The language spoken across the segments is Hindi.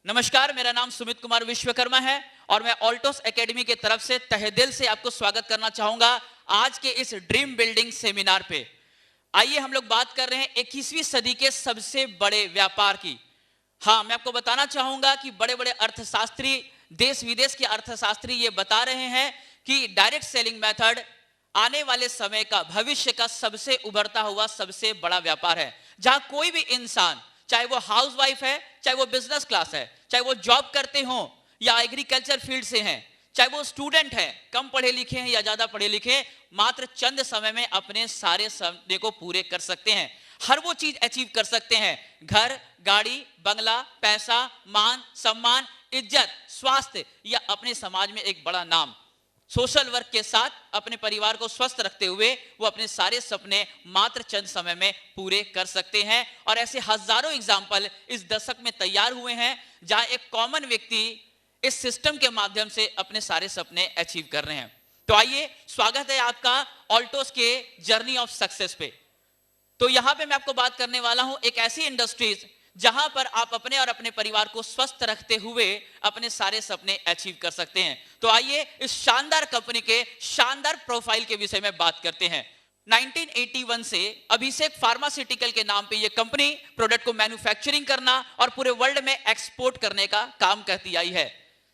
नमस्कार, मेरा नाम सुमित कुमार विश्वकर्मा है और मैं ऑल्टोस एकेडमी की तरफ से तहे दिल से आपको स्वागत करना चाहूंगा आज के इस ड्रीम बिल्डिंग सेमिनार पे। आइए हम लोग बात कर रहे हैं 21वीं सदी के सबसे बड़े व्यापार की। हाँ, मैं आपको बताना चाहूंगा कि बड़े बड़े अर्थशास्त्री, देश विदेश के अर्थशास्त्री ये बता रहे हैं कि डायरेक्ट सेलिंग मेथड आने वाले समय का, भविष्य का सबसे उभरता हुआ सबसे बड़ा व्यापार है, जहां कोई भी इंसान, चाहे वो हाउसवाइफ है, चाहे वो बिजनेस क्लास है, चाहे वो जॉब करते हो या एग्रीकल्चर फील्ड से हैं, चाहे वो स्टूडेंट है, कम पढ़े लिखे हैं या ज्यादा पढ़े लिखे, मात्र चंद समय में अपने सारे सपने को पूरे कर सकते हैं। हर वो चीज अचीव कर सकते हैं, घर, गाड़ी, बंगला, पैसा, मान सम्मान, इज्जत, स्वास्थ्य या अपने समाज में एक बड़ा नाम। सोशल वर्क के साथ अपने परिवार को स्वस्थ रखते हुए वो अपने सारे सपने मात्र चंद समय में पूरे कर सकते हैं। और ऐसे हजारों एग्जाम्पल इस दशक में तैयार हुए हैं जहां एक कॉमन व्यक्ति इस सिस्टम के माध्यम से अपने सारे सपने अचीव कर रहे हैं। तो आइए, स्वागत है आपका ऑल्टोस के जर्नी ऑफ सक्सेस पे। तो यहां पे मैं आपको बात करने वाला हूं एक ऐसी इंडस्ट्रीज जहां पर आप अपने और अपने परिवार को स्वस्थ रखते हुए अपने सारे सपने अचीव कर सकते हैं। तो आइए इस शानदार कंपनी के शानदार प्रोफाइल के विषय में बात करते हैं। 1981 से अभिषेक फार्मास्यूटिकल के नाम पे ये कंपनी प्रोडक्ट को मैन्युफैक्चरिंग करना और पूरे वर्ल्ड में एक्सपोर्ट करने का काम करती आई है।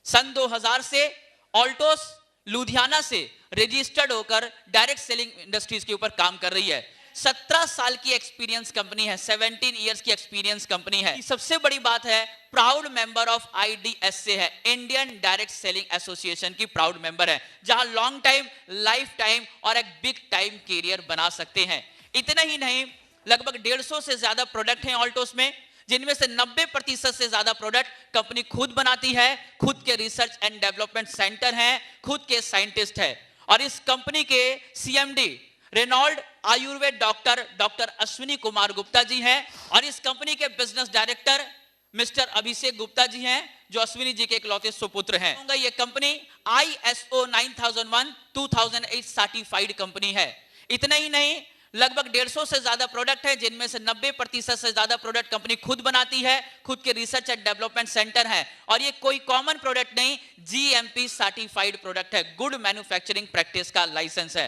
सन 2000 से ऑल्टोस लुधियाना से रजिस्टर्ड होकर डायरेक्ट सेलिंग इंडस्ट्रीज के ऊपर काम कर रही है। 17 साल की एक्सपीरियंस कंपनी है, 17 इयर्स की एक्सपीरियंस कंपनी है। सबसे बड़ी बात है, प्राउड मेंबर ऑफ IDSA है, इंडियन डायरेक्ट सेलिंग एसोसिएशन की प्राउड मेंबर है, जहां लॉन्ग टाइम, लाइफ टाइम और एक बिग टाइम कैरियर बना सकते हैं। इतना ही नहीं, लगभग 150 से ज्यादा प्रोडक्ट हैं ऑल्टोस में, जिनमें से 90% से ज्यादा प्रोडक्ट कंपनी खुद बनाती है, खुद के रिसर्च एंड डेवलपमेंट सेंटर हैं, खुद के साइंटिस्ट है। और इस कंपनी के CMD Reynold Ayurveda doctor Ashwini Kumar Gupta ji हैं और इस कंपनी के business director mister Abhishek Gupta ji हैं, जो अश्विनी जी के इकलौते सुपुत्र हैं। ये कंपनी ISO 9001 2008 सर्टिफाइड कंपनी है। इतना ही नहीं, लगभग 150 से ज्यादा प्रोडक्ट है, जिनमें से 90% से ज्यादा प्रोडक्ट कंपनी खुद बनाती है, खुद के रिसर्च एंड डेवलपमेंट सेंटर है। और ये कोई कॉमन प्रोडक्ट नहीं, GMP सर्टिफाइड प्रोडक्ट है, गुड मैन्युफैक्चरिंग प्रैक्टिस का लाइसेंस है।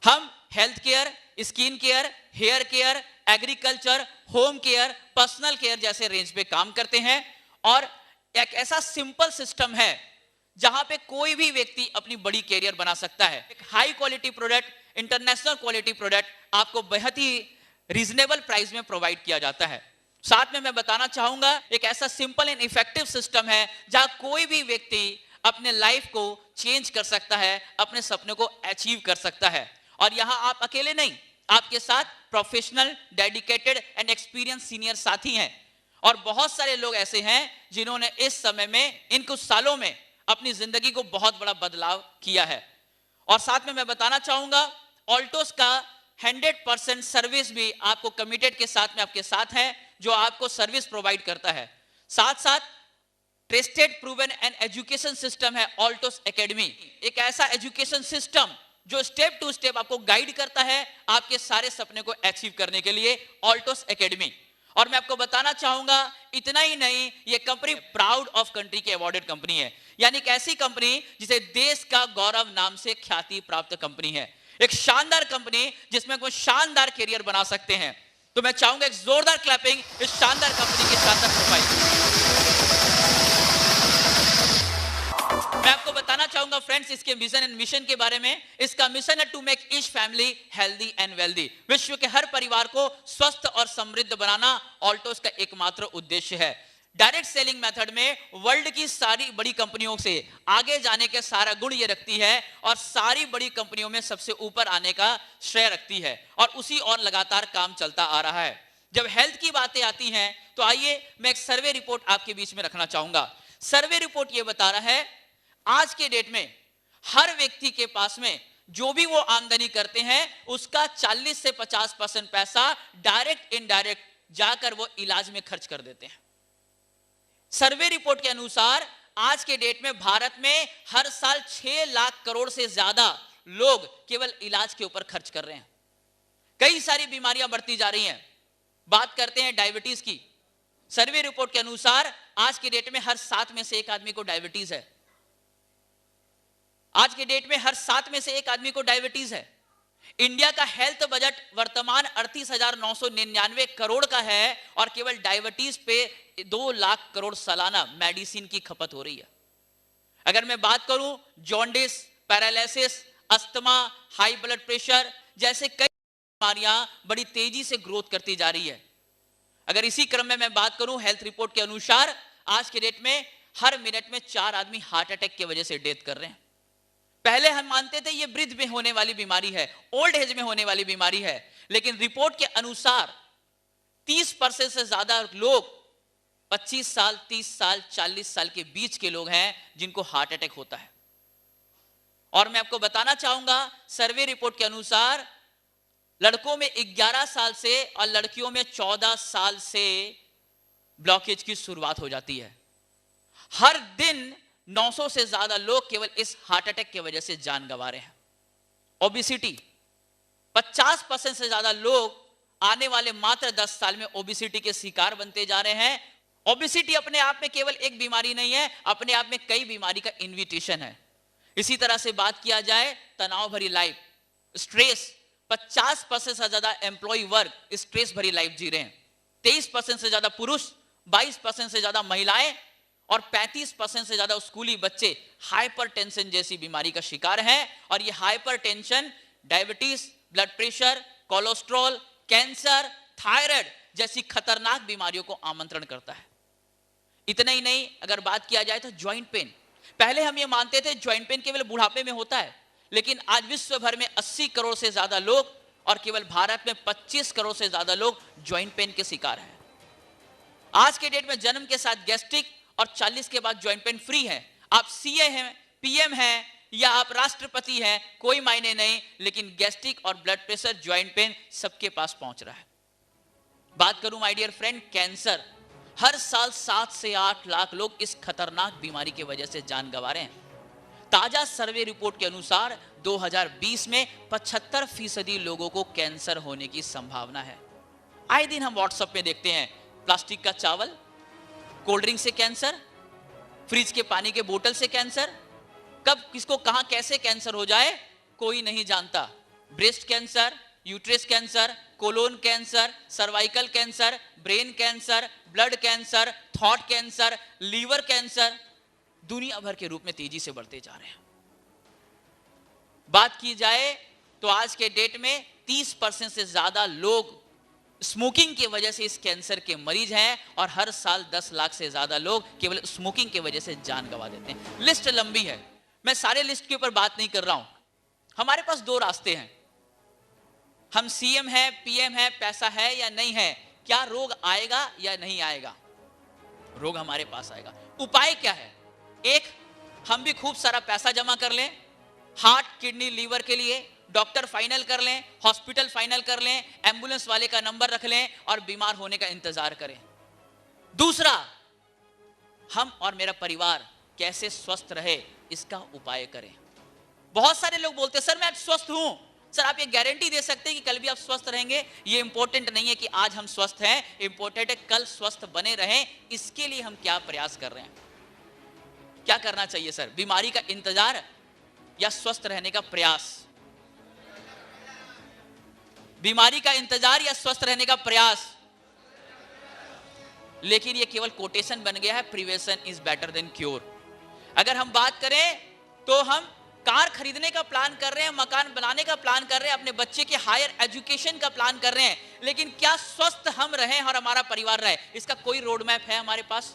हम health care, skin care, hair care, agriculture, home care, personal care जैसे रेंज पे काम करते हैं। और एक ऐसा सिंपल सिस्टम है जहां पे कोई भी व्यक्ति अपनी बड़ी कैरियर बना सकता है। एक high quality product, international quality product आपको बेहद ही रीजनेबल प्राइस में प्रोवाइड किया जाता है। साथ में मैं बताना चाहूंगा, एक ऐसा सिंपल एंड इफेक्टिव सिस्टम है जहां कोई भी व्यक्ति अपने लाइफ को चेंज कर सकता है, अपने सपने को अचीव कर सकता है। और यहां आप अकेले नहीं, आपके साथ professional, dedicated and experience senior साथी हैं। और बहुत सारे लोग ऐसे हैं जिन्होंने इस समय में, इन कुछ सालों में अपनी जिंदगी को बहुत बड़ा बदलाव किया है। और साथ में मैं बताना चाहूंगा, ऑल्टोस का 100% सर्विस भी आपको कमिटेड के साथ में आपके साथ है, जो आपको सर्विस प्रोवाइड करता है। साथ साथ trusted, proven and education system है ऑल्टोस एकेडमी, एक ऐसा एजुकेशन सिस्टम जो स्टेप टू स्टेप आपको गाइड करता है आपके सारे सपने को अचीव करने के लिए, ऑल्टोस एकेडमी। और मैं आपको बताना चाहूंगा, इतना ही नहीं, ये कंपनी प्राउड ऑफ कंट्री की अवॉर्डेड कंपनी है, यानी एक ऐसी कंपनी जिसे देश का गौरव नाम से ख्याति प्राप्त कंपनी है। एक शानदार कंपनी जिसमें कोई शानदार कैरियर बना सकते हैं। तो मैं चाहूंगा एक जोरदार क्लैपिंग इस शानदार कंपनी के शानदार प्रोफाइल। मैं आपको बताना चाहूंगा फ्रेंड्स, इसके विजन एंड मिशन के बारे में। इसका मिशन है to make each family healthy and wealthy. विश्व के हर परिवार को स्वस्थ और समृद्ध बनाना ऑल्टोस का एकमात्र उद्देश्य है। डायरेक्ट सेलिंग मेथड में वर्ल्ड की सारी बड़ी कंपनियों से आगे जाने के सारा गुण ये रखती है और सारी बड़ी कंपनियों में सबसे ऊपर आने का श्रेय रखती है, और उसी और लगातार काम चलता आ रहा है। जब हेल्थ की बातें आती हैं तो आइए मैं एक सर्वे रिपोर्ट आपके बीच में रखना चाहूंगा। सर्वे रिपोर्ट ये बता रहा है, आज के डेट में हर व्यक्ति के पास में जो भी वो आमदनी करते हैं उसका 40 से 50% पैसा डायरेक्ट इनडायरेक्ट जाकर वो इलाज में खर्च कर देते हैं। सर्वे रिपोर्ट के अनुसार आज के डेट में भारत में हर साल 6 लाख करोड़ से ज्यादा लोग केवल इलाज के ऊपर खर्च कर रहे हैं। कई सारी बीमारियां बढ़ती जा रही हैं। बात करते हैं डायबिटीज की, सर्वे रिपोर्ट के अनुसार आज के डेट में हर 7 में से एक आदमी को डायबिटीज है। आज के डेट में हर 7 में से एक आदमी को डायबिटीज है। इंडिया का हेल्थ बजट वर्तमान 38,999 करोड़ का है और केवल डायबिटीज पे 2 लाख करोड़ सालाना मेडिसिन की खपत हो रही है। अगर मैं बात करूं jaundice, paralysis, asthma, high blood pressure जैसे कई बीमारियां बड़ी तेजी से ग्रोथ करती जा रही है। अगर इसी क्रम में मैं बात करूं हेल्थ रिपोर्ट के अनुसार आज के डेट में हर मिनट में 4 आदमी हार्ट अटैक की वजह से डेथ कर रहे हैं। पहले हम मानते थे ये वृद्ध में होने वाली बीमारी है, ओल्ड एज में होने वाली बीमारी है, लेकिन रिपोर्ट के अनुसार 30% से ज्यादा लोग 25 साल, 30 साल, 40 साल के बीच के लोग हैं जिनको हार्ट अटैक होता है। और मैं आपको बताना चाहूंगा सर्वे रिपोर्ट के अनुसार लड़कों में 11 साल से और लड़कियों में 14 साल से ब्लॉकेज की शुरुआत हो जाती है। हर दिन 900 से ज्यादा लोग केवल इस हार्ट अटैक की वजह से जान गंवा रहे हैं। ओबेसिटी 50% से ज्यादा लोग आने वाले मात्र 10 साल में ओबेसिटी के शिकार बनते जा रहे हैं। ओबेसिटी अपने आप में केवल एक बीमारी नहीं है, अपने आप में कई बीमारी का इन्विटेशन है। इसी तरह से बात किया जाए तनाव भरी लाइफ, स्ट्रेस, 50% से ज्यादा एम्प्लॉय वर्ग स्ट्रेस भरी लाइफ जी रहे हैं। 23% से ज्यादा पुरुष, 22% से ज्यादा महिलाएं और 35% से ज्यादा स्कूली बच्चे हाइपरटेंशन जैसी बीमारी का शिकार हैं। और ये hypertension diabetes, blood pressure, cholesterol, cancer, thyroid जैसी खतरनाक बीमारियों को आमंत्रण करता है। इतना ही नहीं, अगर बात किया जाए तो ज्वाइंट पेन, पहले हम ये मानते थे ज्वाइंट पेन केवल बुढ़ापे में होता है, लेकिन आज विश्व भर में 80 करोड़ से ज्यादा लोग और केवल भारत में 25 करोड़ से ज्यादा लोग ज्वाइंट पेन के शिकार हैं। आज के डेट में जन्म के साथ गैस्ट्रिक और 40 के बाद ज्वाइंट पेन फ्री है। आप सीए हैं, पीएम हैं या आप राष्ट्रपति हैं, कोई मायने नहीं, लेकिन गैस्ट्रिक और ब्लड प्रेशर, ज्वाइंट पेन सबके पास पहुंच रहा है। बात करूं माय डियर फ्रेंड, कैंसर, हर साल 7 से 8 लाख लोग इस खतरनाक बीमारी की वजह से जान गंवा रहे हैं। ताजा सर्वे रिपोर्ट के अनुसार 2020 में 75% लोगों को कैंसर होने की संभावना है। आए दिन हम व्हाट्सएप में देखते हैं प्लास्टिक का चावल, कोल्ड ड्रिंक से कैंसर, फ्रिज के पानी के बोतल से कैंसर, कब किसको कहां कैसे कैंसर हो जाए कोई नहीं जानता। Breast cancer, uterus cancer, colon cancer, cervical cancer, brain cancer, blood cancer, थॉट कैंसर, लीवर कैंसर दुनिया भर के रूप में तेजी से बढ़ते जा रहे हैं। बात की जाए तो आज के डेट में 30% से ज्यादा लोग स्मोकिंग की वजह से इस कैंसर के मरीज हैं और हर साल 10 लाख से ज्यादा लोग केवल स्मोकिंग की वजह से जान गंवा देते हैं। लिस्ट लंबी है, मैं सारे लिस्ट के ऊपर बात नहीं कर रहा हूं। हमारे पास 2 रास्ते हैं, हम सीएम है, पीएम है, पैसा है या नहीं है, क्या रोग आएगा या नहीं आएगा? रोग हमारे पास आएगा। उपाय क्या है? एक, हम भी खूब सारा पैसा जमा कर लें हार्ट, किडनी, लीवर के लिए, डॉक्टर फाइनल कर लें, हॉस्पिटल फाइनल कर लें, एम्बुलेंस वाले का नंबर रख लें और बीमार होने का इंतजार करें। दूसरा, हम और मेरा परिवार कैसे स्वस्थ रहे इसका उपाय करें। बहुत सारे लोग बोलते हैं सर मैं आज स्वस्थ हूं। सर आप ये गारंटी दे सकते हैं कि कल भी आप स्वस्थ रहेंगे? ये इंपॉर्टेंट नहीं है कि आज हम स्वस्थ हैं, इंपॉर्टेंट है कल स्वस्थ बने रहें। इसके लिए हम क्या प्रयास कर रहे हैं, क्या करना चाहिए सर? बीमारी का इंतजार या स्वस्थ रहने का प्रयास? बीमारी का इंतजार या स्वस्थ रहने का प्रयास? लेकिन ये केवल कोटेशन बन गया है, prevention is better than cure. अगर हम बात करें तो हम कार खरीदने का प्लान कर रहे हैं, मकान बनाने का प्लान कर रहे हैं, अपने बच्चे के हायर एजुकेशन का प्लान कर रहे हैं, लेकिन क्या स्वस्थ हम रहें और हमारा परिवार रहे, इसका कोई रोड मैप है हमारे पास?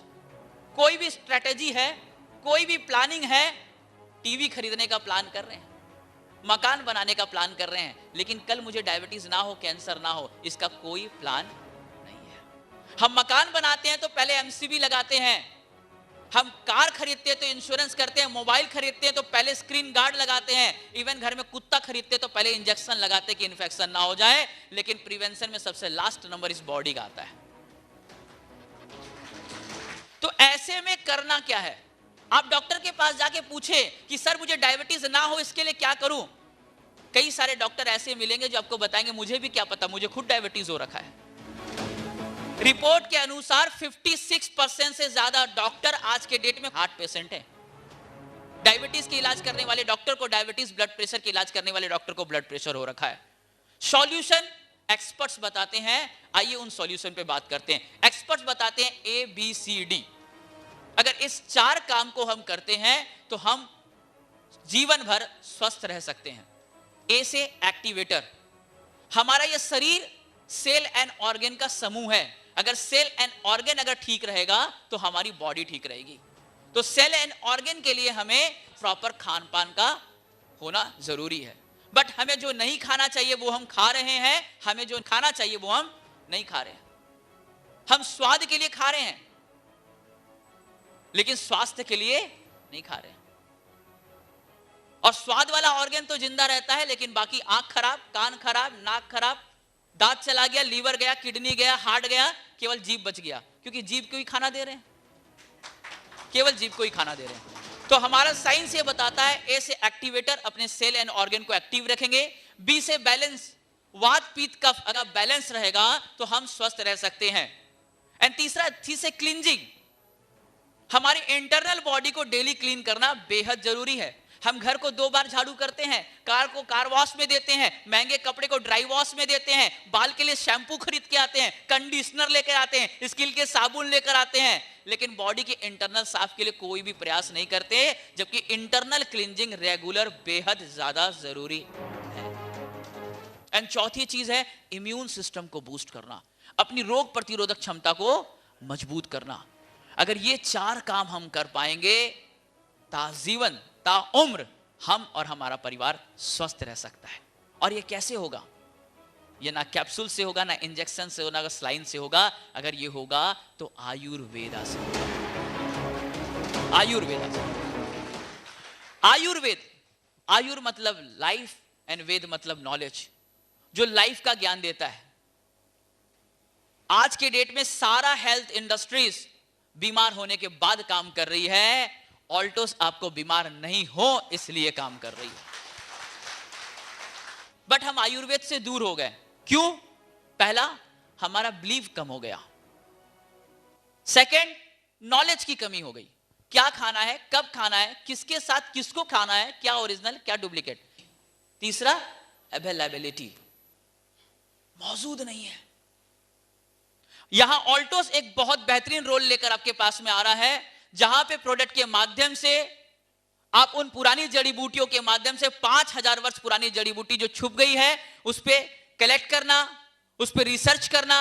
कोई भी स्ट्रेटेजी है? कोई भी प्लानिंग है? टीवी खरीदने का प्लान कर रहे हैं, मकान बनाने का प्लान कर रहे हैं, लेकिन कल मुझे डायबिटीज ना हो, कैंसर ना हो, इसका कोई प्लान नहीं है। हम मकान बनाते हैं तो पहले एमसीबी लगाते हैं, हम कार खरीदते हैं तो इंश्योरेंस करते हैं, मोबाइल खरीदते हैं तो पहले स्क्रीन गार्ड लगाते हैं, इवन घर में कुत्ता खरीदते हैं तो पहले इंजेक्शन लगाते हैं कि इन्फेक्शन ना हो जाए। लेकिन प्रिवेंशन में सबसे लास्ट नंबर इस बॉडी का आता है। तो ऐसे में करना क्या है? आप डॉक्टर के पास जाके पूछे कि सर मुझे डायबिटीज ना हो इसके लिए क्या करूं? कई सारे डॉक्टर ऐसे मिलेंगे जो आपको बताएंगे मुझे भी क्या पता, मुझे खुद डायबिटीज हो रखा है। रिपोर्ट के अनुसार 56% से ज्यादा डॉक्टर आज के डेट में हार्ट पेशेंट हैं। डायबिटीज के इलाज करने वाले डॉक्टर को डायबिटीज, ब्लड प्रेशर के इलाज करने वाले डॉक्टर को ब्लड प्रेशर हो रखा है। सॉल्यूशन एक्सपर्ट्स बताते हैं, आइए उन सॉल्यूशन पे बात करते हैं। एक्सपर्ट्स बताते हैं ABCD, अगर इस 4 काम को हम करते हैं तो हम जीवन भर स्वस्थ रह सकते हैं। ए से एक्टिवेटर, हमारा यह शरीर सेल एंड ऑर्गन का समूह है। अगर सेल एंड ऑर्गन अगर ठीक रहेगा तो हमारी बॉडी ठीक रहेगी। तो सेल एंड ऑर्गन के लिए हमें प्रॉपर खान पान का होना जरूरी है। बट हमें जो नहीं खाना चाहिए वो हम खा रहे हैं, हमें जो खाना चाहिए वो हम नहीं खा रहे हैं। हम स्वाद के लिए खा रहे हैं लेकिन स्वास्थ्य के लिए नहीं खा रहे हैं। और स्वाद वाला ऑर्गन तो जिंदा रहता है लेकिन बाकी आंख खराब, कान खराब, नाक खराब, दांत चला गया, लीवर गया, किडनी गया, हार्ट गया, केवल जीभ बच गया। क्योंकि जीभ को ही खाना दे रहे हैं, केवल जीभ को ही खाना दे रहे हैं। तो हमारा साइंस ये बताता है, ए से एक्टिवेटर, अपने सेल एंड ऑर्गन को एक्टिव रखेंगे। बी से बैलेंस, वात पित्त कफ अगर बैलेंस रहेगा तो हम स्वस्थ रह सकते हैं। एंड तीसरा, सी से क्लींजिंग, हमारी इंटरनल बॉडी को डेली क्लीन करना बेहद जरूरी है। हम घर को 2 बार झाड़ू करते हैं, कार को कार वॉश में देते हैं, महंगे कपड़े को ड्राई वॉश में देते हैं, बाल के लिए शैम्पू खरीद के आते हैं, कंडीशनर लेकर आते हैं, स्किन के साबुन लेकर आते हैं, लेकिन बॉडी के इंटरनल साफ के लिए कोई भी प्रयास नहीं करते, जबकि इंटरनल क्लींजिंग रेगुलर बेहद ज्यादा जरूरी है। एंड चौथी चीज है इम्यून सिस्टम को बूस्ट करना, अपनी रोग प्रतिरोधक क्षमता को मजबूत करना। अगर ये 4 काम हम कर पाएंगे, ताजीवन ता उम्र हम और हमारा परिवार स्वस्थ रह सकता है। और ये कैसे होगा? ये ना कैप्सूल से होगा, ना इंजेक्शन से होगा, ना स्लाइन से होगा। अगर ये होगा तो आयुर्वेदा से होगा। आयुर्वेदा से। आयुर्वेद, आयुर मतलब लाइफ एंड वेद मतलब नॉलेज, जो लाइफ का ज्ञान देता है। आज के डेट में सारा हेल्थ इंडस्ट्रीज बीमार होने के बाद काम कर रही है, ऑल्टोस आपको बीमार नहीं हो इसलिए काम कर रही है। बट हम आयुर्वेद से दूर हो गए। क्यों? पहला, हमारा बिलीव कम हो गया। सेकंड, नॉलेज की कमी हो गई। क्या खाना है, कब खाना है, किसके साथ किसको खाना है, क्या ओरिजिनल क्या डुप्लीकेट। तीसरा, अवेलेबिलिटी मौजूद नहीं है। यहां ऑल्टोस एक बहुत बेहतरीन रोल लेकर आपके पास में आ रहा है, जहां पे प्रोडक्ट के माध्यम से आप उन पुरानी जड़ी बूटियों के माध्यम से 5000 वर्ष पुरानी जड़ी बूटी जो छुप गई है उस पे कलेक्ट करना, उस पे रिसर्च करना,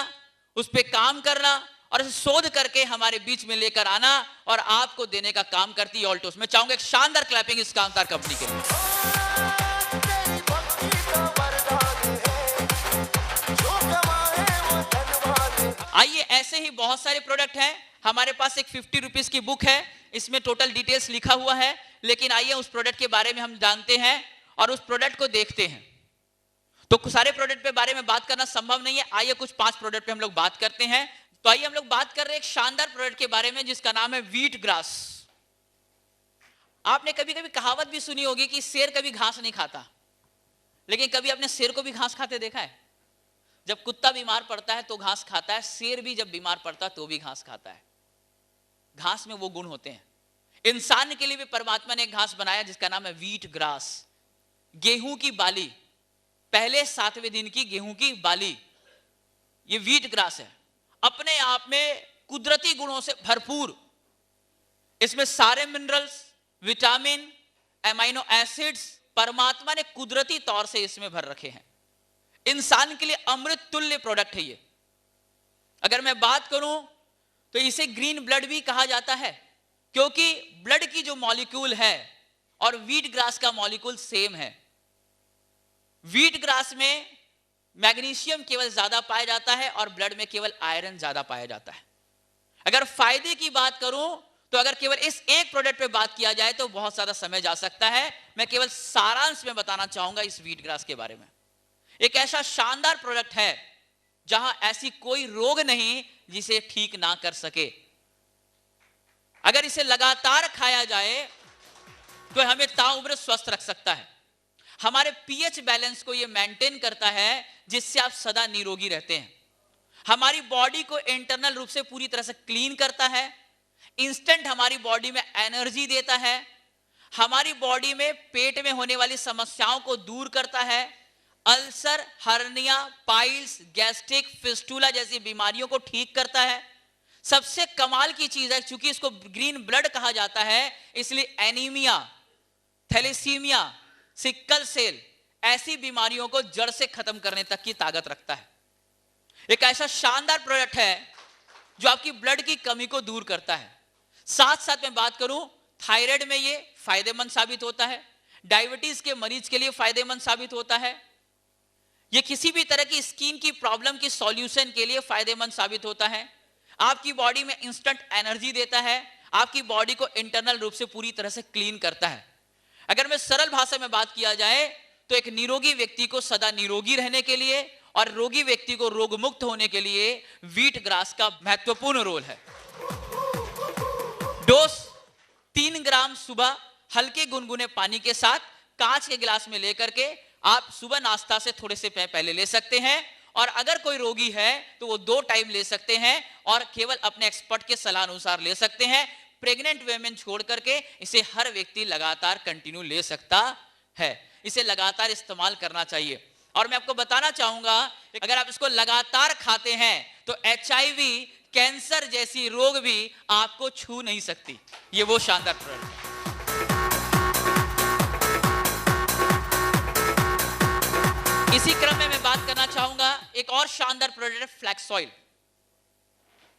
उस पे काम करना और शोध करके हमारे बीच में लेकर आना और आपको देने का काम करती है ऑल्टोस। मैं चाहूंगा एक शानदार क्लैपिंग इस कामदार कंपनी के लिए। आइए, ऐसे ही बहुत सारे प्रोडक्ट हैं हमारे पास। एक 50 रुपीज की बुक है, इसमें टोटल डिटेल्स लिखा हुआ है, लेकिन आइए उस प्रोडक्ट के बारे में हम जानते हैं और उस प्रोडक्ट को देखते हैं। तो सारे प्रोडक्ट के बारे में बात करना संभव नहीं है, आइए कुछ 5 प्रोडक्ट पे हम लोग बात करते हैं। तो आइए हम लोग बात कर रहे हैं एक शानदार प्रोडक्ट के बारे में जिसका नाम है व्हीट ग्रास। आपने कभी कभी कहावत भी सुनी होगी कि शेर कभी घास नहीं खाता, लेकिन कभी आपने शेर को भी घास खाते देखा है? जब कुत्ता बीमार पड़ता है तो घास खाता है, शेर भी जब बीमार पड़ता है तो भी घास खाता है। घास में वो गुण होते हैं। इंसान के लिए भी परमात्मा ने एक घास बनाया जिसका नाम है व्हीट ग्रास। गेहूं की बाली, पहले 7वें दिन की गेहूं की बाली, ये व्हीट ग्रास है। अपने आप में कुदरती गुणों से भरपूर, इसमें सारे मिनरल्स, विटामिन, एमाइनो एसिड्स परमात्मा ने कुदरती तौर से इसमें भर रखे हैं। इंसान के लिए अमृत तुल्य प्रोडक्ट है ये। अगर मैं बात करूं तो इसे ग्रीन ब्लड भी कहा जाता है, क्योंकि ब्लड की जो मॉलिक्यूल है और व्हीट ग्रास का मॉलिक्यूल सेम है। व्हीट ग्रास में मैग्नीशियम केवल ज्यादा पाया जाता है और ब्लड में केवल आयरन ज्यादा पाया जाता है। अगर फायदे की बात करूं तो अगर केवल इस एक प्रोडक्ट पे बात किया जाए तो बहुत ज्यादा समय जा सकता है। मैं केवल सारांश में बताना चाहूंगा इस व्हीट ग्रास के बारे में। एक ऐसा शानदार प्रोडक्ट है जहां ऐसी कोई रोग नहीं जिसे ठीक ना कर सके। अगर इसे लगातार खाया जाए तो हमें ताउम्र स्वस्थ रख सकता है। हमारे पीएच बैलेंस को यह मेंटेन करता है जिससे आप सदा निरोगी रहते हैं। हमारी बॉडी को इंटरनल रूप से पूरी तरह से क्लीन करता है, इंस्टेंट हमारी बॉडी में एनर्जी देता है, हमारी बॉडी में पेट में होने वाली समस्याओं को दूर करता है, ulcer, hernia, piles, gastric, fistula जैसी बीमारियों को ठीक करता है। सबसे कमाल की चीज है, क्योंकि इसको ग्रीन ब्लड कहा जाता है, इसलिए एनीमिया, थैलेसीमिया, सिकल सेल ऐसी बीमारियों को जड़ से खत्म करने तक की ताकत रखता है। एक ऐसा शानदार प्रोडक्ट है जो आपकी ब्लड की कमी को दूर करता है। साथ साथ मैं बात करूं, थायराइड में ये फायदेमंद साबित होता है, डायबिटीज के मरीज के लिए फायदेमंद साबित होता है, ये किसी भी तरह की स्किन की प्रॉब्लम की सॉल्यूशन के लिए फायदेमंद साबित होता है, आपकी बॉडी में इंस्टेंट एनर्जी देता है, आपकी बॉडी को इंटरनल रूप से पूरी तरह से क्लीन करता है। अगर मैं सरल भाषा में बात किया जाए तो एक निरोगी व्यक्ति को सदा निरोगी रहने के लिए और रोगी व्यक्ति को रोग मुक्त होने के लिए व्हीट ग्रास का महत्वपूर्ण रोल है। डोज 3 ग्राम सुबह हल्के गुनगुने पानी के साथ कांच के गिलास में लेकर के आप सुबह नाश्ता से थोड़े से पहले ले सकते हैं, और अगर कोई रोगी है तो वो 2 टाइम ले सकते हैं और केवल अपने एक्सपर्ट के सलाह अनुसार ले सकते हैं। प्रेग्नेंट वुमेन छोड़ करके इसे हर व्यक्ति लगातार कंटिन्यू ले सकता है, इसे लगातार इस्तेमाल करना चाहिए। और मैं आपको बताना चाहूंगा, अगर आप इसको लगातार खाते हैं तो HIV, कैंसर जैसी रोग भी आपको छू नहीं सकती। ये वो शानदार प्रोडक्ट है। इसी क्रम में मैं बात करना चाहूंगा एक और शानदार प्रोडक्ट है फ्लैक्स ऑयल।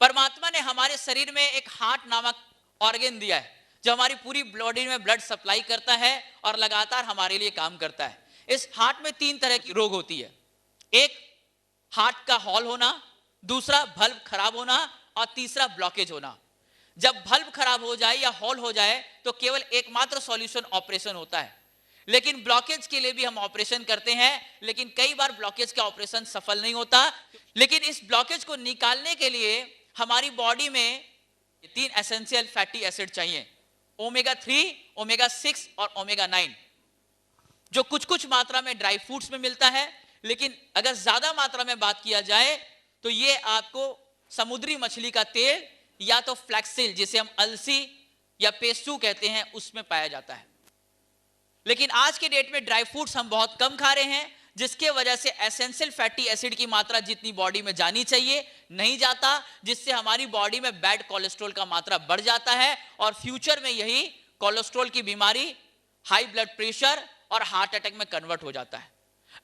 परमात्मा ने हमारे शरीर में एक हार्ट नामक ऑर्गन दिया है जो हमारी पूरी बॉडी में ब्लड सप्लाई करता है और लगातार हमारे लिए काम करता है। इस हार्ट में 3 तरह की रोग होती है, एक हार्ट का हॉल होना, दूसरा बल्ब खराब होना और तीसरा ब्लॉकेज होना। जब बल्ब खराब हो जाए या हॉल हो जाए तो केवल एकमात्र सॉल्यूशन ऑपरेशन होता है, लेकिन ब्लॉकेज के लिए भी हम ऑपरेशन करते हैं, लेकिन कई बार ब्लॉकेज का ऑपरेशन सफल नहीं होता। लेकिन इस ब्लॉकेज को निकालने के लिए हमारी बॉडी में 3 एसेंशियल फैटी एसिड चाहिए, ओमेगा 3, ओमेगा 6 और ओमेगा 9, जो कुछ कुछ मात्रा में ड्राई फ्रूट्स में मिलता है, लेकिन अगर ज्यादा मात्रा में बात किया जाए तो ये आपको समुद्री मछली का तेल या तो फ्लैक्सिल जिसे हम अलसी या पेस्तू कहते हैं उसमें पाया जाता है। लेकिन आज के डेट में ड्राई फ्रूट्स हम बहुत कम खा रहे हैं, जिसके वजह से एसेंशियल फैटी एसिड की मात्रा जितनी बॉडी में जानी चाहिए नहीं जाता, जिससे हमारी बॉडी में बैड कोलेस्ट्रॉल का मात्रा बढ़ जाता है और फ्यूचर में यही कोलेस्ट्रॉल की बीमारी, हाई ब्लड प्रेशर और हार्ट अटैक में कन्वर्ट हो जाता है।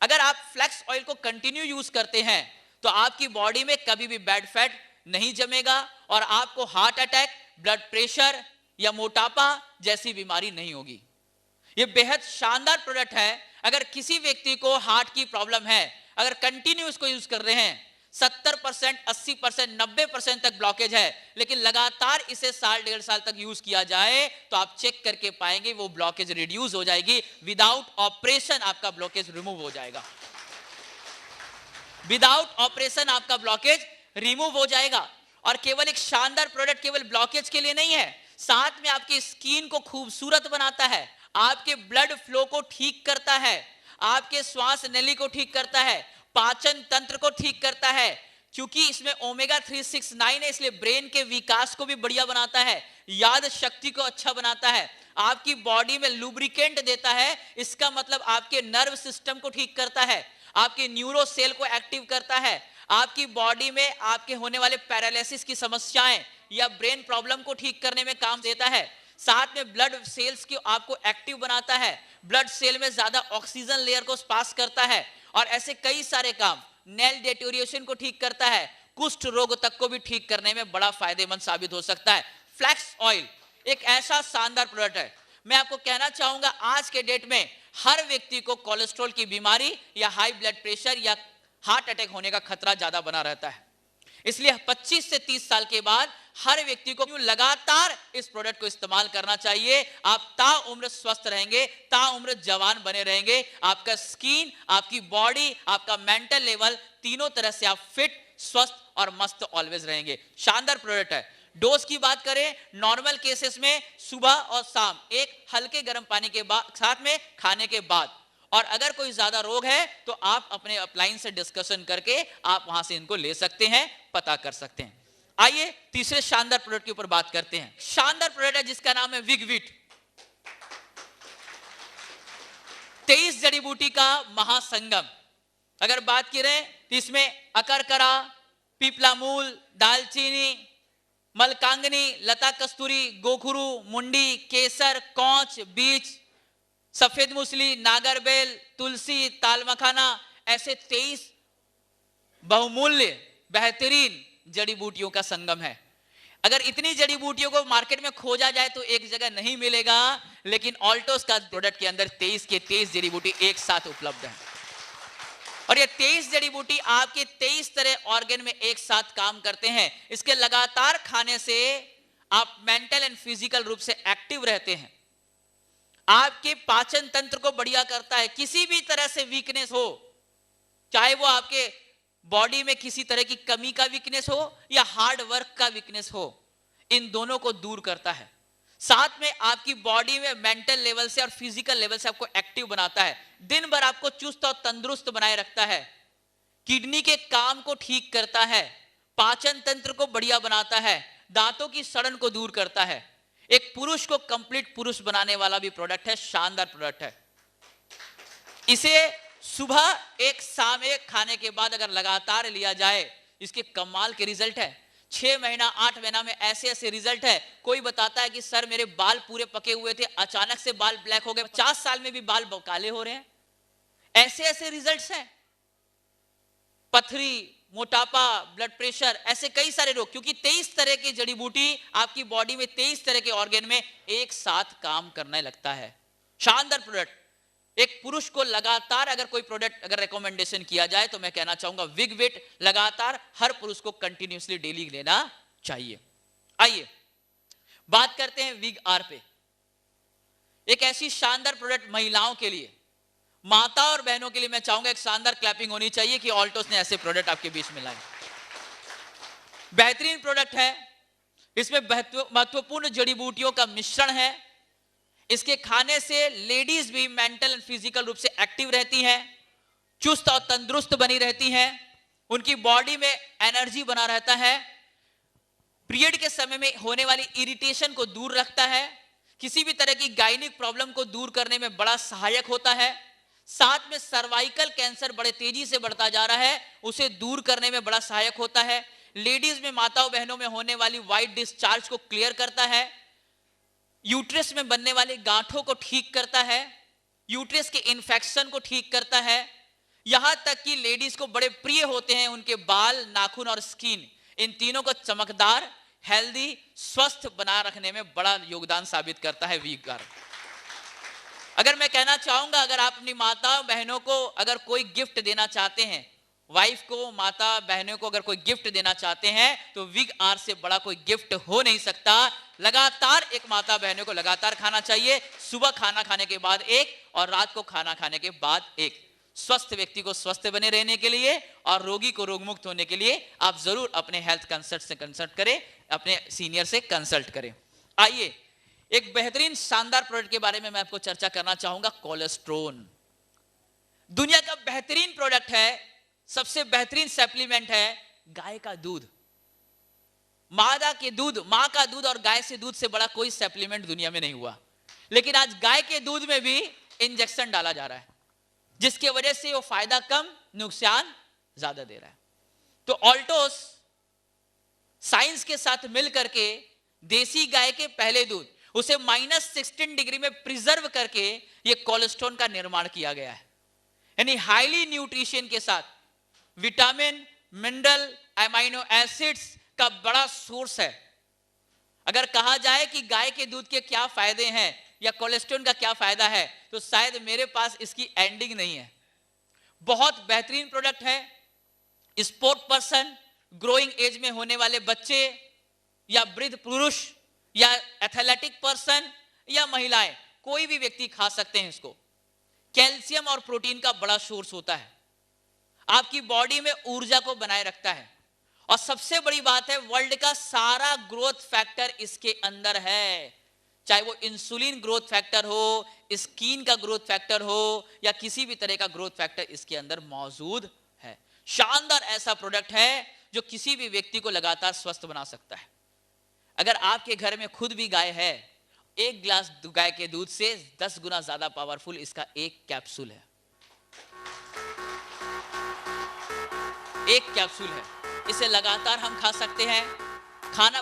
अगर आप फ्लैक्स ऑयल को कंटिन्यू यूज करते हैं तो आपकी बॉडी में कभी भी बैड फैट नहीं जमेगा और आपको हार्ट अटैक, ब्लड प्रेशर या मोटापा जैसी बीमारी नहीं होगी। यह बेहद शानदार प्रोडक्ट है। अगर किसी व्यक्ति को हार्ट की प्रॉब्लम है, अगर कंटिन्यू इसको यूज कर रहे हैं, 70%, 80%, 90% तक ब्लॉकेज है, लेकिन लगातार इसे साल 1.5 साल तक यूज किया जाए तो आप चेक करके पाएंगे वो ब्लॉकेज रिड्यूस हो जाएगी। विदाउट ऑपरेशन आपका ब्लॉकेज रिमूव हो जाएगा, विदाउट ऑपरेशन आपका ब्लॉकेज रिमूव हो जाएगा। और केवल एक शानदार प्रोडक्ट केवल ब्लॉकेज के लिए नहीं है, साथ में आपकी स्किन को खूबसूरत बनाता है, आपके ब्लड फ्लो को ठीक करता है, आपके श्वास नली को ठीक करता है, पाचन तंत्र को ठीक करता है, क्योंकि इसमें ओमेगा 3, 6, 9 है, इसलिए ब्रेन के विकास को भी बढ़िया बनाता है, याद शक्ति को अच्छा बनाता है, आपकी बॉडी में लुब्रिकेंट देता है, इसका मतलब आपके नर्व सिस्टम को ठीक करता है, आपके न्यूरो सेल को एक्टिव करता है, आपकी बॉडी में आपके होने वाले पैरालिसिस की समस्याएं या ब्रेन प्रॉब्लम को ठीक करने में काम देता है। साथ में ब्लड सेल्स की आपको एक्टिव बनाता है, ब्लड सेल में ज्यादा ऑक्सीजन लेयर को पास करता है और ऐसे कई सारे काम, नेल डेटोरिएशन को ठीक करता है, कुष्ठ रोग तक को भी ठीक करने में बड़ा फायदेमंद साबित हो सकता है। फ्लैक्स ऑयल एक ऐसा शानदार प्रोडक्ट है। मैं आपको कहना चाहूंगा आज के डेट में हर व्यक्ति को कोलेस्ट्रॉल की बीमारी या हाई ब्लड प्रेशर या हार्ट अटैक होने का खतरा ज्यादा बना रहता है, इसलिए 25 से 30 साल के बाद हर व्यक्ति को लगातार इस प्रोडक्ट को इस्तेमाल करना चाहिए। आप ताउम्र स्वस्थ रहेंगे, ताउम्र जवान बने रहेंगे, आपका स्किन, आपकी बॉडी, आपका मेंटल लेवल, तीनों तरह से आप फिट, स्वस्थ और मस्त ऑलवेज रहेंगे। शानदार प्रोडक्ट है। डोज की बात करें, नॉर्मल केसेस में सुबह और शाम एक हल्के गर्म पानी के साथ में खाने के बाद, और अगर कोई ज्यादा रोग है तो आप अपने अपलाइन से डिस्कशन करके आप वहां से इनको ले सकते हैं, पता कर सकते हैं। आइए तीसरे शानदार प्रोडक्ट के ऊपर बात करते हैं। शानदार प्रोडक्ट है जिसका नाम है विगवीट। 23 जड़ी बूटी का महासंगम। अगर बात करें तो इसमें अकरकरा, पीपला मूल, दालचीनी, मलकांगनी, लता कस्तूरी, गोखरू, मुंडी, केसर, कौच, बीज, सफेद मूसली, नागरबेल, तुलसी, तालमखाना, ऐसे 23 बहुमूल्य बेहतरीन जड़ी बूटियों का संगम है। अगर इतनी जड़ी बूटियों को मार्केट में खोजा जाए तो एक जगह नहीं मिलेगा, लेकिन ऑल्टोस का प्रोडक्ट के अंदर 23 के 23 जड़ी बूटी एक साथ उपलब्ध है। और ये 23 जड़ी बूटी आपके 23 तरह ऑर्गन में एक साथ काम करते हैं। इसके लगातार खाने से आप मेंटल एंड फिजिकल रूप से एक्टिव रहते हैं। आपके पाचन तंत्र को बढ़िया करता है। किसी भी तरह से वीकनेस हो, चाहे वो आपके बॉडी में किसी तरह की कमी का वीकनेस हो या हार्ड वर्क का वीकनेस हो, इन दोनों को दूर करता है। साथ में आपकी बॉडी में मेंटल लेवल से और फिजिकल लेवल से आपको एक्टिव बनाता है। दिन भर आपको चुस्त और तंदुरुस्त बनाए रखता है। किडनी के काम को ठीक करता है, पाचन तंत्र को बढ़िया बनाता है, दांतों की सड़न को दूर करता है। एक पुरुष को कंप्लीट पुरुष बनाने वाला भी प्रोडक्ट है, शानदार प्रोडक्ट है। इसे सुबह एक, शाम एक खाने के बाद अगर लगातार लिया जाए, इसके कमाल के रिजल्ट है। 6 महीना 8 महीना में ऐसे ऐसे रिजल्ट है। कोई बताता है कि सर मेरे बाल पूरे पके हुए थे, अचानक से बाल ब्लैक हो गए, 50 साल में भी बाल काले हो रहे हैं। ऐसे ऐसे रिजल्ट्स हैं। पथरी, मोटापा, ब्लड प्रेशर, ऐसे कई सारे रोग, क्योंकि 23 तरह की जड़ी बूटी आपकी बॉडी में 23 तरह के ऑर्गन में एक साथ काम करने लगता है। शानदार प्रोडक्ट। एक पुरुष को लगातार अगर कोई प्रोडक्ट अगर रिकमेंडेशन किया जाए तो मैं कहना चाहूंगा विगविट लगातार हर पुरुष को कंटिन्यूअसली डेली लेना चाहिए। आइए बात करते हैं विग आर पे। एक ऐसी शानदार प्रोडक्ट महिलाओं के लिए, माता और बहनों के लिए मैं चाहूंगा एक शानदार क्लैपिंग होनी चाहिए कि ऑल्टोस ने ऐसे प्रोडक्ट आपके बीच में लाए। बेहतरीन प्रोडक्ट है। इसमें महत्वपूर्ण जड़ी बूटियों का मिश्रण है। इसके खाने से लेडीज भी मेंटल एंड फिजिकल रूप से एक्टिव रहती हैं, चुस्त और तंदुरुस्त बनी रहती हैं, उनकी बॉडी में एनर्जी बना रहता है, पीरियड के समय में होने वाली इरिटेशन को दूर रखता है, किसी भी तरह की गायनिक प्रॉब्लम को दूर करने में बड़ा सहायक होता है। साथ में सर्वाइकल कैंसर बड़े तेजी से बढ़ता जा रहा है, उसे दूर करने में बड़ा सहायक होता है। लेडीज में, माताओं बहनों में होने वाली वाइट डिस्चार्ज को क्लियर करता है, यूट्रस में बनने वाले गांठों को ठीक करता है, यूट्रस के इन्फेक्शन को ठीक करता है। यहां तक कि लेडीज को बड़े प्रिय होते हैं उनके बाल, नाखून और स्किन, इन तीनों को चमकदार, हेल्दी, स्वस्थ बना रखने में बड़ा योगदान साबित करता है वीग आर। अगर मैं कहना चाहूंगा, अगर आप अपनी माता बहनों को अगर कोई गिफ्ट देना चाहते हैं, वाइफ को, माता बहनों को अगर कोई गिफ्ट देना चाहते हैं तो विग आर से बड़ा कोई गिफ्ट हो नहीं सकता। लगातार एक माता बहनों को लगातार खाना चाहिए, सुबह खाना खाने के बाद एक और रात को खाना खाने के बाद एक। स्वस्थ व्यक्ति को स्वस्थ बने रहने के लिए और रोगी को रोगमुक्त होने के लिए आप जरूर अपने हेल्थ कंसल्ट से कंसल्ट करें, अपने सीनियर से कंसल्ट करें। आइए एक बेहतरीन शानदार प्रोडक्ट के बारे में मैं आपको चर्चा करना चाहूंगा, कोलेस्ट्रोन। दुनिया का बेहतरीन प्रोडक्ट है, सबसे बेहतरीन सप्लीमेंट है गाय का दूध। मादा के दूध, मां का दूध और गाय से दूध से बड़ा कोई सप्लीमेंट दुनिया में नहीं हुआ। लेकिन आज गाय के दूध में भी इंजेक्शन डाला जा रहा है, जिसकी वजह से वो फायदा कम, नुकसान ज्यादा दे रहा है। तो ऑल्टोस साइंस के साथ मिलकर के देसी गाय के पहले दूध, उसे -16 डिग्री में प्रिजर्व करके ये कोलेस्ट्रॉल का निर्माण किया गया है। यानी हाईली न्यूट्रिशन के साथ विटामिन, मिनरल, अमाइनो एसिड्स का बड़ा सोर्स है। अगर कहा जाए कि गाय के दूध के क्या फायदे हैं या कोलेस्ट्रॉल का क्या फायदा है, तो शायद मेरे पास इसकी एंडिंग नहीं है। बहुत बेहतरीन प्रोडक्ट है। स्पोर्ट पर्सन, ग्रोइंग एज में होने वाले बच्चे या वृद्ध पुरुष या एथलेटिक पर्सन या महिलाएं, कोई भी व्यक्ति खा सकते हैं इसको। कैल्शियम और प्रोटीन का बड़ा सोर्स होता है, आपकी बॉडी में ऊर्जा को बनाए रखता है। और सबसे बड़ी बात है, वर्ल्ड का सारा ग्रोथ फैक्टर इसके अंदर है, चाहे वो इंसुलिन ग्रोथ फैक्टर हो, स्किन का ग्रोथ फैक्टर हो या किसी भी तरह का ग्रोथ फैक्टर इसके अंदर मौजूद है। शानदार ऐसा प्रोडक्ट है जो किसी भी व्यक्ति को लगातार स्वस्थ बना सकता है। अगर आपके घर में खुद भी गाय है, एक गिलास गाय के दूध से 10 गुना ज्यादा पावरफुल इसका एक कैप्सूल है। एक कैप्सूल है, इसे लगातार हम खा सकते हैं।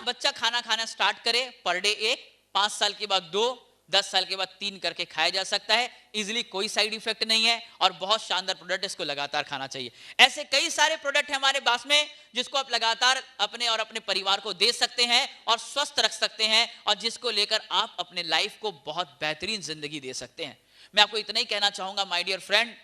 बच्चा खाना खाना स्टार्ट करे, पर डे 1, 5 साल के बाद 2, 10 साल के बाद 3 करके खाया जा सकता है। इजिली, कोई साइड इफेक्ट नहीं है और बहुत शानदार प्रोडक्ट, इसको लगातार खाना चाहिए। ऐसे कई सारे प्रोडक्ट हैं हमारे पास में जिसको आप लगातार अपने और अपने परिवार को दे सकते हैं और स्वस्थ रख सकते हैं और जिसको लेकर आप अपने लाइफ को बहुत बेहतरीन जिंदगी दे सकते हैं। मैं आपको इतना ही कहना चाहूंगा माय डियर फ्रेंड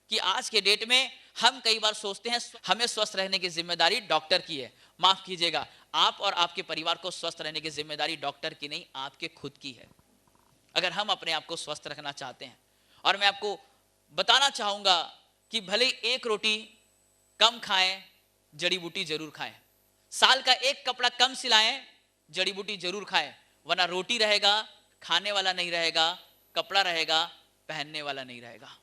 कि आज के डेट में हम कई बार सोचते हैं हमें स्वस्थ रहने की जिम्मेदारी डॉक्टर की है। माफ कीजिएगा, आप और आपके परिवार को स्वस्थ रहने की जिम्मेदारी डॉक्टर की नहीं, आपके खुद की है। अगर हम अपने आप को स्वस्थ रखना चाहते हैं, और मैं आपको बताना चाहूंगा कि भले एक रोटी कम खाएं, जड़ी बूटी जरूर खाएं। साल का एक कपड़ा कम सिलाएं, जड़ी बूटी जरूर खाएं, वरना रोटी रहेगा, खाने वाला नहीं रहेगा, कपड़ा रहेगा, पहनने वाला नहीं रहेगा।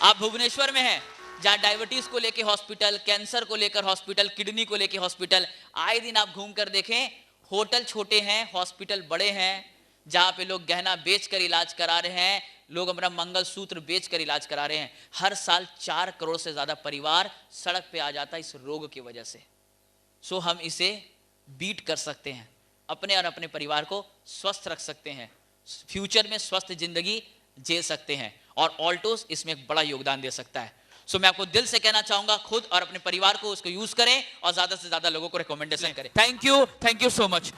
आप भुवनेश्वर में हैं, जहां डायबिटीज को लेकर हॉस्पिटल, कैंसर को लेकर हॉस्पिटल, किडनी को लेकर हॉस्पिटल, आए दिन आप घूम कर देखें, होटल छोटे हैं, हॉस्पिटल बड़े हैं, जहां पे लोग गहना बेचकर इलाज करा रहे हैं, लोग अपना मंगलसूत्र बेचकर इलाज करा रहे हैं। हर साल 4 करोड़ से ज्यादा परिवार सड़क पे आ जाता है इस रोग की वजह से। सो हम इसे बीट कर सकते हैं, अपने और अपने परिवार को स्वस्थ रख सकते हैं, फ्यूचर में स्वस्थ जिंदगी जी सकते हैं, और ऑल्टोस इसमें एक बड़ा योगदान दे सकता है। सो मैं आपको दिल से कहना चाहूंगा, खुद और अपने परिवार को उसको यूज करें और ज्यादा से ज्यादा लोगों को रिकमेंडेशन करें। Thank you so much.